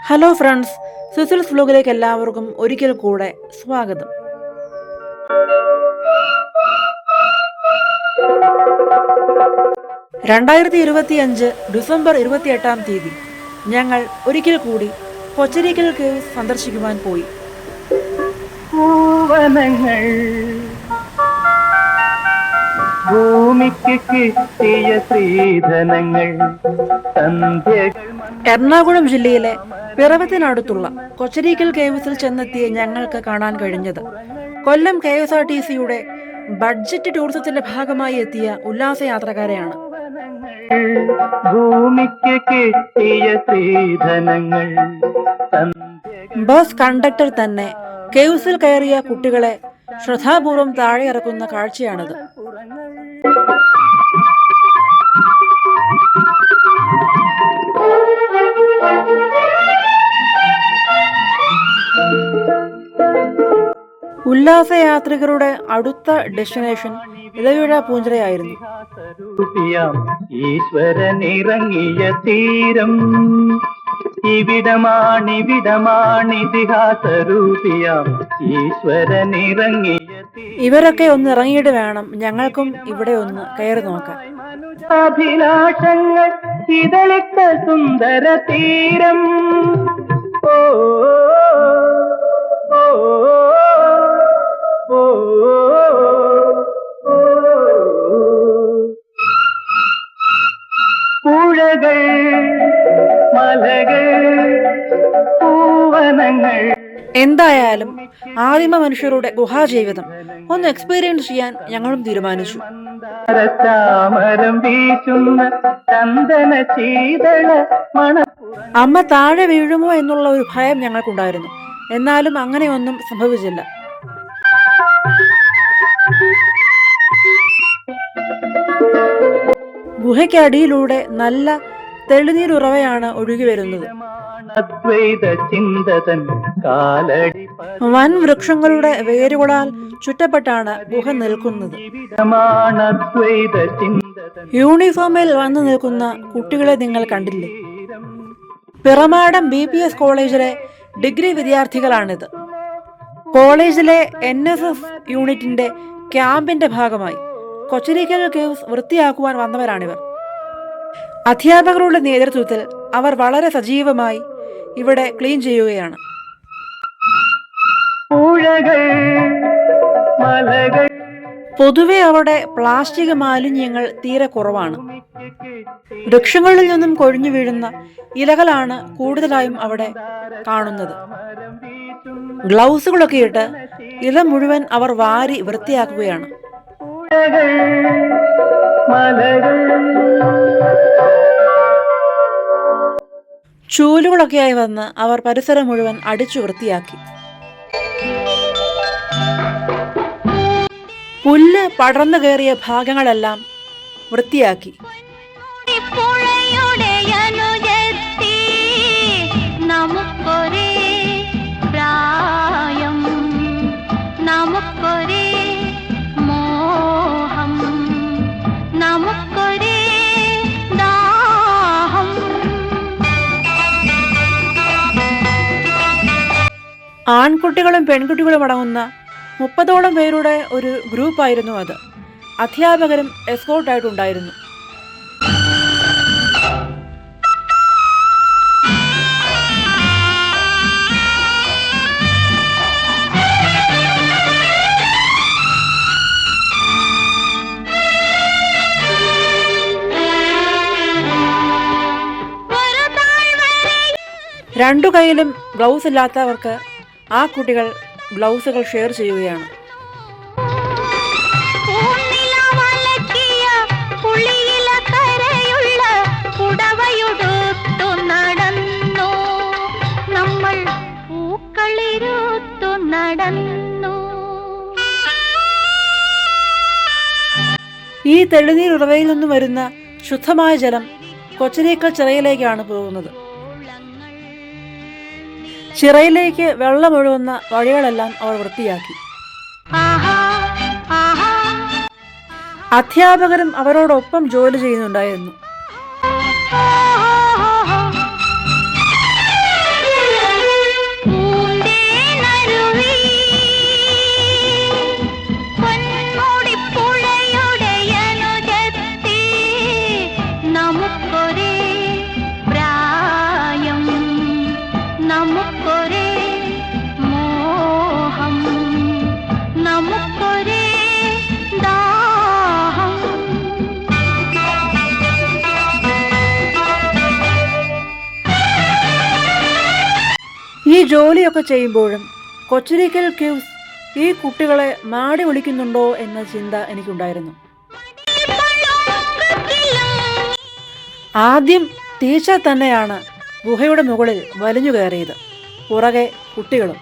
Hello friends, സിസിൽസ് വ്ലോഗിലേക്ക് എല്ലാവർക്കും ഒരിക്കൽ കൂടെ സ്വാഗതം. ഡിസംബർ 28 ഞങ്ങൾ ഒരിക്കൽ കൂടി കൊച്ചരിക്കൽ കേവ്സ് സന്ദർശിക്കുവാൻ പോയി. എറണാകുളം ജില്ലയിലെ പിറവത്തിനടുത്തുള്ള കൊച്ചരിക്കൽ കേവ്സിൽ ചെന്നെത്തിയ ഞങ്ങൾക്ക് കാണാൻ കഴിഞ്ഞത് കൊല്ലം KSRTCയുടെ ബഡ്ജറ്റ് ടൂറിസത്തിന്റെ ഭാഗമായി എത്തിയ ഉല്ലാസയാത്രക്കാരെയാണ്. ബസ് കണ്ടക്ടർ തന്നെ കേവ്സിൽ കയറിയ കുട്ടികളെ ശ്രദ്ധാപൂർവം താഴെ ഇറക്കുന്ന കാഴ്ചയാണിത്. ഉല്ലാസയാത്രികരുടെ അടുത്ത ഡെസ്റ്റിനേഷൻ ഇലവിഴ പൂഞ്ചിറയായിരുന്നു. ഈശ്വരനിറങ്ങിയ തീരം ഇവിടമാണിതിഹാസരൂപിയാം ഈശ്വരനിറങ്ങിയ. ഇവരൊക്കെ ഒന്ന് ഇറങ്ങിയിട്ട് വേണം ഞങ്ങൾക്കും ഇവിടെ ഒന്ന് കയറി നോക്കാൻ. അഭിലാഷങ്ങൾ ഇതളിത്ത സുന്ദര തീരം. ഓ ഓ ഓ പുഴകൾ, മലകൾ, പൂവനങ്ങൾ. എന്തായാലും ആദിമ മനുഷ്യരുടെ ഗുഹാജീവിതം ഒന്ന് എക്സ്പീരിയൻസ് ചെയ്യാൻ ഞങ്ങളും തീരുമാനിച്ചു. അമ്മ താഴെ വീഴുമോ എന്നുള്ള ഒരു ഭയം ഞങ്ങൾക്കുണ്ടായിരുന്നു. എന്നാലും അങ്ങനെയൊന്നും സംഭവിച്ചില്ല. ഗുഹയ്ക്കടിയിലൂടെ നല്ല തെളിനീരുറവയാണ് ഒഴുകി വരുന്നത്. വൻ വൃക്ഷങ്ങളുടെ വേരുകളാൽ ചുറ്റപ്പെട്ടാണ് ഗുഹ നിൽക്കുന്നത്. യൂണിഫോമിൽ വന്നു നിൽക്കുന്ന കുട്ടികളെ നിങ്ങൾ കണ്ടില്ലേ? പിറമാടം BPS കോളേജിലെ ഡിഗ്രി വിദ്യാർത്ഥികളാണിത്. കോളേജിലെ NSS യൂണിറ്റിന്റെ ക്യാമ്പിന്റെ ഭാഗമായി കൊച്ചരിക്കൽ കേവ്സ് വൃത്തിയാക്കുവാൻ വന്നവരാണിവർ. അധ്യാപകരുടെ നേതൃത്വത്തിൽ അവർ വളരെ സജീവമായി ഇവിടെ ക്ലീൻ ചെയ്യുകയാണ്. പൊതുവെ അവിടെ പ്ലാസ്റ്റിക് മാലിന്യങ്ങൾ തീരെ കുറവാണ്. വൃക്ഷങ്ങളിൽ നിന്നും കൊഴിഞ്ഞു വീഴുന്ന ഇലകളാണ് കൂടുതലായും അവിടെ കാണുന്നത്. ഗ്ലൗസുകളൊക്കെ ഇട്ട് ഇല മുഴുവൻ അവർ വാരി വൃത്തിയാക്കുകയാണ്. ചൂലുകളൊക്കെയായി വന്ന് അവർ പരിസരം മുഴുവൻ അടിച്ചു വൃത്തിയാക്കി. പുല്ല് പടർന്നു കയറിയ ഭാഗങ്ങളെല്ലാം വൃത്തിയാക്കി. ആൺകുട്ടികളും പെൺകുട്ടികളും അടങ്ങുന്ന 30ഓളം പേരുടെ ഒരു ഗ്രൂപ്പായിരുന്നു അത്. അധ്യാപകരും എസ്കോർട്ടായിട്ടുണ്ടായിരുന്നു. രണ്ടു കൈയിലും ഗ്ലൗസ് ഇല്ലാത്തവർക്ക് ആ കുട്ടികൾ ഗ്ലൗസുകൾ ഷെയർ ചെയ്യുകയാണ്. ഈ തെളിനീരുറവയിൽ നിന്നും വരുന്ന ശുദ്ധമായ ജലം കൊച്ചരിക്കൽ ചിറയിലേക്കാണ് പോകുന്നത്. ചിറയിലേക്ക് വെള്ളമൊഴുകുന്ന വഴികളെല്ലാം അവർ വൃത്തിയാക്കി. അധ്യാപകരും അവരോടൊപ്പം ജോലി ചെയ്യുന്നുണ്ടായിരുന്നു. ജോലിയൊക്കെ ചെയ്യുമ്പോഴും കൊച്ചരിക്കൽ കേവ്സ് ഈ കുട്ടികളെ മാടി വിളിക്കുന്നുണ്ടോ എന്ന ചിന്ത എനിക്കുണ്ടായിരുന്നു. ആദ്യം ടീച്ചർ തന്നെയാണ് ഗുഹയുടെ മുകളിൽ വലിഞ്ഞു കയറിയത്, പുറകെ കുട്ടികളും.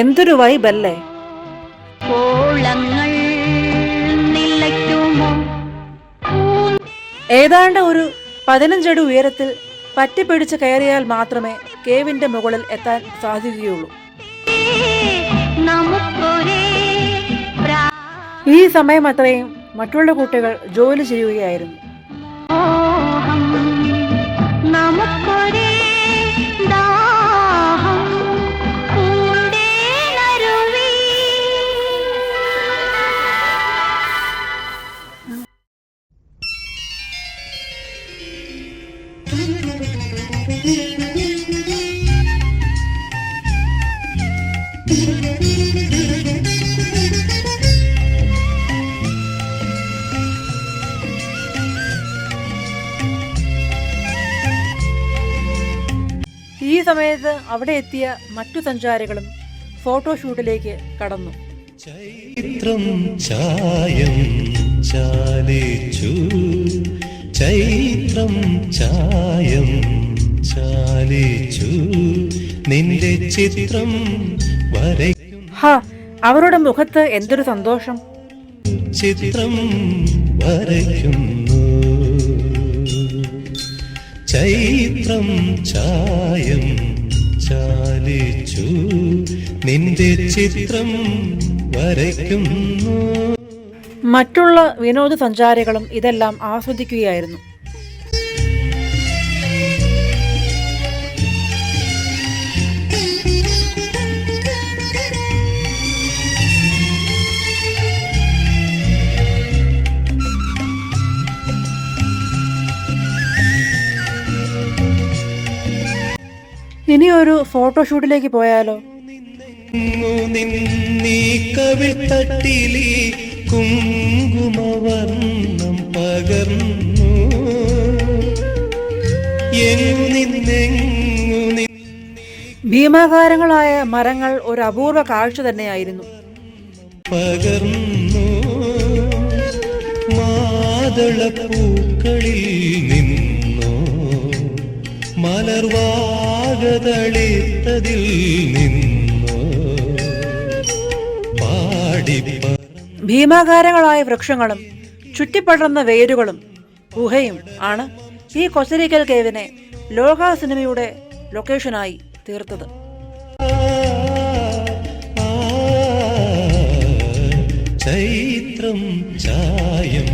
എന്തൊരു വൈബല്ലേ. ഏതാണ്ട് ഒരു 15 അടി ഉയരത്തിൽ പറ്റിപ്പിടിച്ച് കയറിയാൽ മാത്രമേ കേവിന്റെ മുകളിൽ എത്താൻ സാധിക്കുകയുള്ളൂ. ഈ സമയം അത്രയും മറ്റുള്ള കുട്ടികൾ ജോലി ചെയ്യുകയായിരുന്നു. ഈ സമയത്ത് അവിടെ എത്തിയ മറ്റു സഞ്ചാരികളും ഫോട്ടോഷൂട്ടിലേക്ക് കടന്നു. ചൈത്രം ചായം ചാലിച്ചു, ചൈത്രം ചായം ചാലിച്ചു, നിന്റെ ചിത്രം അവരുടെ മുഖത്ത് എന്തൊരു സന്തോഷം. ചിത്രം വരയ്ക്കുന്നു, ചൈത്രം ചായം ചാലിച്ചു, നിന്റെ ചിത്രം വരയ്ക്കുന്നു. മറ്റുള്ള വിനോദസഞ്ചാരികളും ഇതെല്ലാം ആസ്വദിക്കുകയായിരുന്നു. ഇനി ഒരു ഫോട്ടോഷൂട്ടിലേക്ക് പോയാലോ? കവിൾത്തട്ടിലി കുങ്കുമവർണ്ണം പകർന്നു, ഭീമാകാരങ്ങളായ മരങ്ങൾ ഒരു അപൂർവ കാഴ്ച തന്നെയായിരുന്നു. പകർന്നു മാതളപ്പൂക്കളിൽ നിന്നോ മലർവാകതളിത്തതിൽ നിന്നോ പാടിപ്പ. ഭീമാകാരങ്ങളായ വൃക്ഷങ്ങളും ചുറ്റിപ്പടർന്ന വേരുകളും ഗുഹയും ആണ് ഈ കൊച്ചരിക്കൽ കേവിനെ ലോക സിനിമയുടെ ലൊക്കേഷനായി തീർത്തത്. ചൈത്രം ചായം